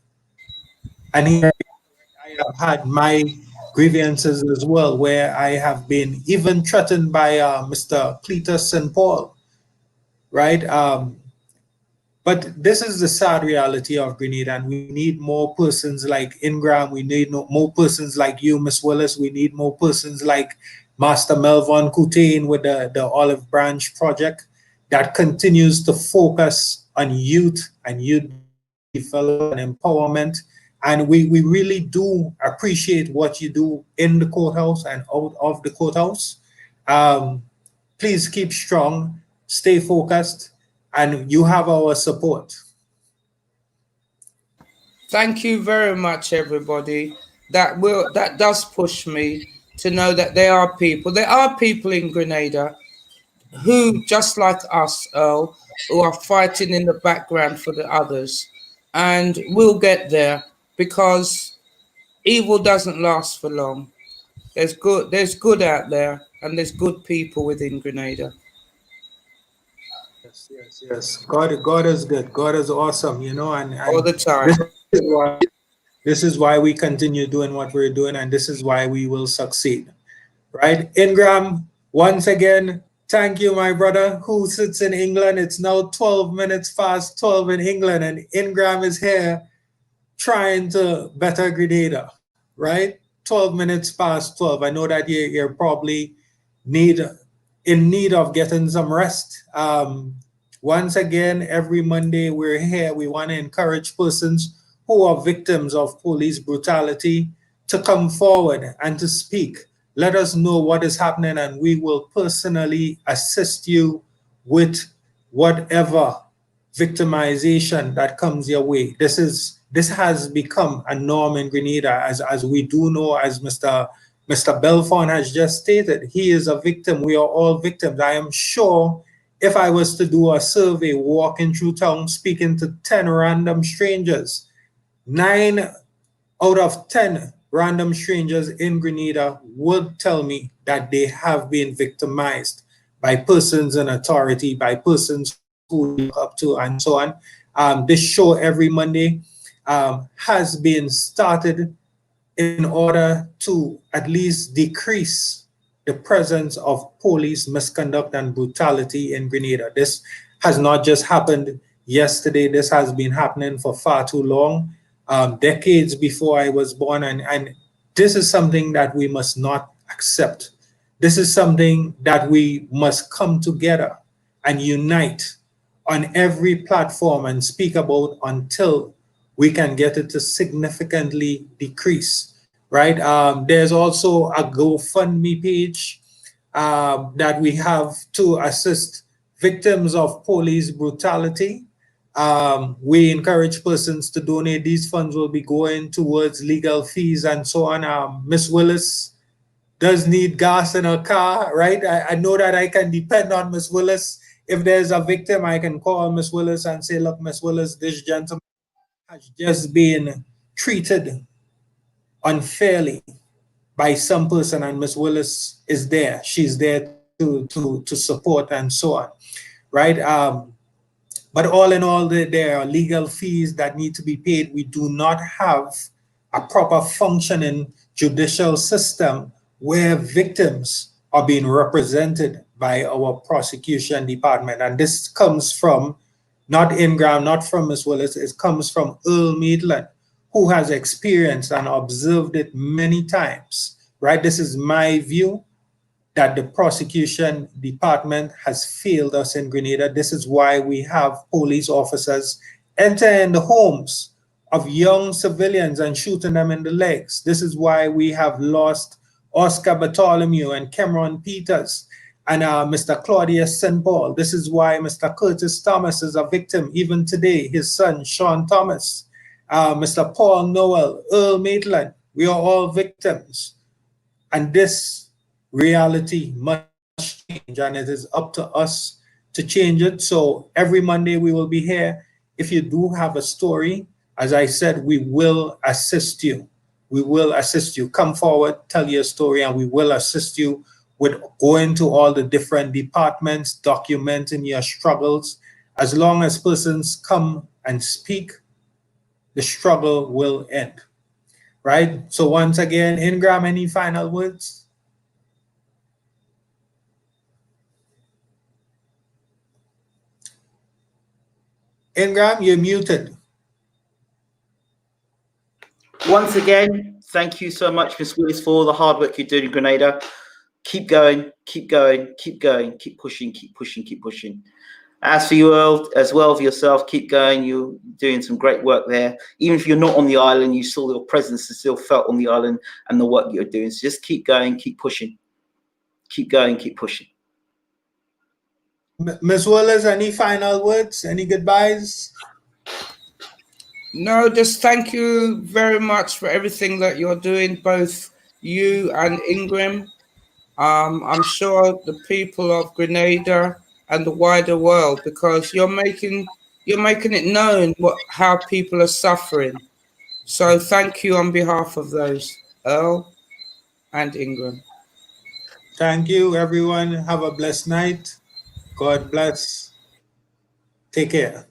Speaker 2: And here I have had my grievances as well, where I have been even threatened by Mr. Cletus St. Paul, right? But this is the sad reality of Grenada, and we need more persons like Ingram. We need more persons like you, Miss Willis. We need more persons like Master Melvin Coutain with the Olive Branch Project that continues to focus on youth and youth development and empowerment. And we really do appreciate what you do in the courthouse and out of the courthouse. Please keep strong, stay focused, and you have our support.
Speaker 3: Thank you very much, everybody. That does push me to know that there are people in Grenada who, just like us, Earl, who are fighting in the background for the others. And we'll get there because evil doesn't last for long. There's good out there, and there's good people within Grenada.
Speaker 2: Yes. God is good. God is awesome, and
Speaker 3: All the time.
Speaker 2: This is why we continue doing what we're doing, and this is why we will succeed. Right? Ingram, once again, thank you, my brother, who sits in England. It's now 12 minutes past 12 in England, and Ingram is here trying to better Grenada, right? 12 minutes past 12. I know that you're probably in need of getting some rest. Once again, every Monday we're here. We want to encourage persons who are victims of police brutality to come forward and to speak. Let us know what is happening, and we will personally assist you with whatever victimization that comes your way. This has become a norm in Grenada, as we do know, as Mr. Belfon has just stated. He is a victim. We are all victims. I am sure if I was to do a survey, walking through town, speaking to 10 random strangers, 9 out of 10 random strangers in Grenada would tell me that they have been victimized by persons in authority, by persons who look up to, and so on. This show every Monday has been started in order to at least decrease the presence of police misconduct and brutality in Grenada. This has not just happened yesterday. This has been happening for far too long, decades before I was born. And this is something that we must not accept. This is something that we must come together and unite on every platform and speak about until we can get it to significantly decrease, right? There's also a GoFundMe page that we have to assist victims of police brutality. We encourage persons to donate. These funds will be going towards legal fees and so on. Miss Willis does need gas in her car, right? I know that I can depend on Miss Willis. If there's a victim, I can call Miss Willis and say, look, Miss Willis, this gentleman has just been treated unfairly by some person, and Miss Willis is there. She's there to support and so on, right? But all in all, there are legal fees that need to be paid. We do not have a proper functioning judicial system where victims are being represented by our prosecution department. And this comes from not Ingram, not from Ms. Willis, it comes from Earl Maitland, who has experienced and observed it many times, right? This is my view, that the prosecution department has failed us in Grenada. This is why we have police officers enter in the homes of young civilians and shooting them in the legs. This is why we have lost Oscar Bartholomew and Cameron Peters and Mr. Claudius St. Paul. This is why Mr. Curtis Thomas is a victim even today. His son, Sean Thomas, Mr. Paul Noel, Earl Maitland, we are all victims. And this reality must change, and it is up to us to change it. So every Monday we will be here. If you do have a story, as I said, we will assist you. We will assist you. Come forward, tell your story, and we will assist you with going to all the different departments, documenting your struggles. As long as persons come and speak, the struggle will end. Right? So once again, Ingram, any final words? Ingram, you're muted.
Speaker 1: Once again, thank you so much, Ms. Willis, for all the hard work you're doing in Grenada. Keep going, keep going, keep going, keep pushing, keep pushing, keep pushing. As for you, Earl, as well for yourself, keep going. You're doing some great work there. Even if you're not on the island, you saw your presence is still felt on the island and the work you're doing. So just keep going, keep pushing. Keep going, keep pushing.
Speaker 2: Ms. Willis, any final words? Any goodbyes?
Speaker 3: No, just thank you very much for everything that you're doing, both you and Ingram. I'm sure the people of Grenada and the wider world, because you're making it known how people are suffering. So thank you on behalf of those, Earl and Ingram.
Speaker 2: Thank you, everyone. Have a blessed night. God bless. Take care.